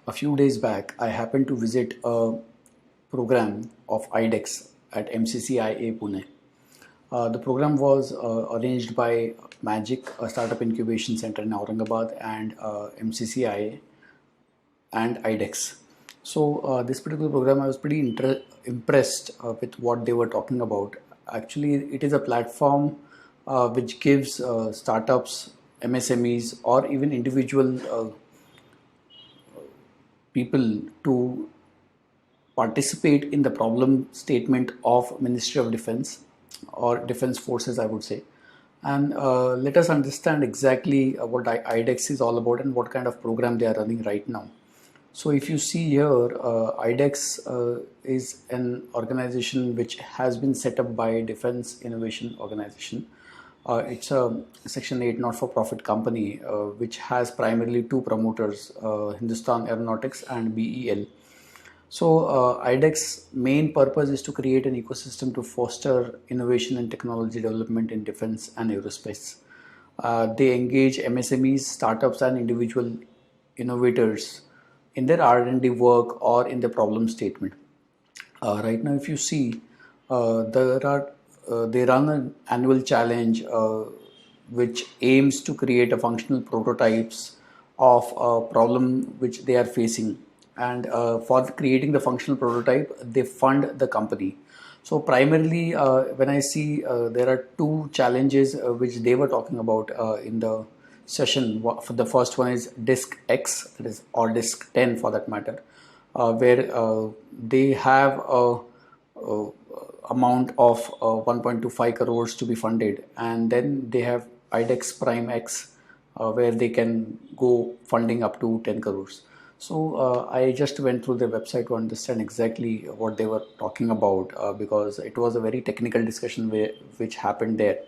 A few days back, I happened to visit a program of iDex at MCCIA Pune. The program was arranged by Magic, a startup incubation center in Aurangabad, and MCCIA and iDex. So this particular program, I was pretty impressed with what they were talking about. Actually, it is a platform which gives startups, MSMEs, or even individual people to participate in the problem statement of Ministry of Defense or Defense Forces, I would say. And let us understand exactly what iDex is all about and what kind of program they are running right now. So if you see here, iDex is an organization which has been set up by Defense Innovation Organization. It's a Section 8 not-for-profit company which has primarily two promoters, Hindustan Aeronautics and BEL. So iDex main purpose is to create an ecosystem to foster innovation and technology development in defense and aerospace. They engage MSMEs, startups and individual innovators in their R&D work or in the problem statement. Right now, if you see, they run an annual challenge which aims to create a functional prototypes of a problem which they are facing, and for creating the functional prototype they fund the company. So primarily when I see there are two challenges which they were talking about in the session. For the first one is disk X, that is, or disk 10 for that matter, where they have a amount of 1.25 crores to be funded, and then they have iDex Prime X where they can go funding up to 10 crores. So I just went through their website to understand exactly what they were talking about because it was a very technical discussion which happened there.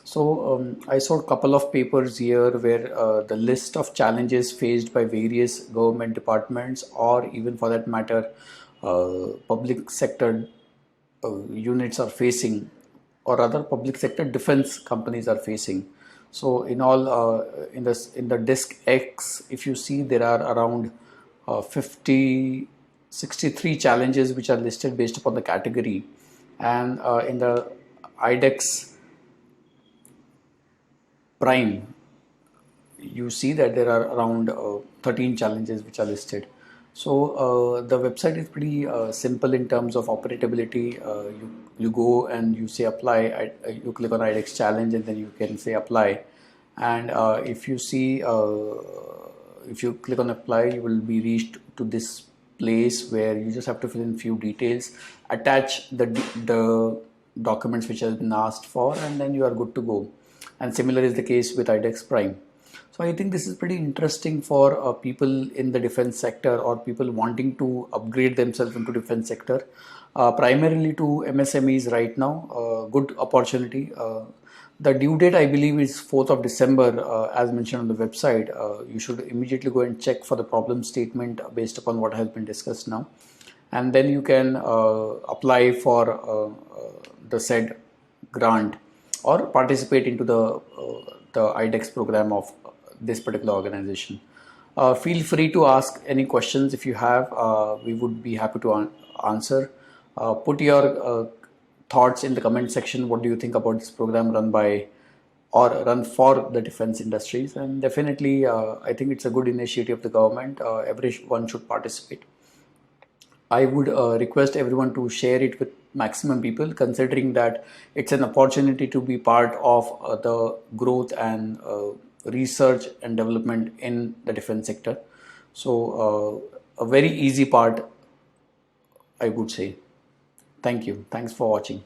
So I saw a couple of papers here where the list of challenges faced by various government departments, or even for that matter public sector units are facing, or rather public sector defense companies are facing. So in all in the disk X, if you see, there are around 63 challenges which are listed based upon the category, and in the iDex Prime you see that there are around 13 challenges which are listed. So the website is pretty simple in terms of operability. You go and you say apply, you click on iDex challenge and then you can say apply, and if you see if you click on apply, you will be reached to this place where you just have to fill in few details, attach the documents which have been asked for, and then you are good to go. And similar is the case with iDex Prime. So I think this is pretty interesting for people in the defense sector, or people wanting to upgrade themselves into defense sector, primarily to MSMEs right now. Good opportunity. The due date, I believe, is 4th of December, as mentioned on the website. You should immediately go and check for the problem statement based upon what has been discussed now, and then you can apply for the said grant or participate into the iDex program of this particular organization. Feel free to ask any questions if you have. We would be happy to answer. Put your thoughts in the comment section. What do you think about this program run by or run for the defense industries? And definitely I think it's a good initiative of the government. Everyone should participate. I would request everyone to share it with maximum people, considering that it's an opportunity to be part of the growth and research and development in the defense sector. So a very easy part, I would say. Thank you. Thanks for watching.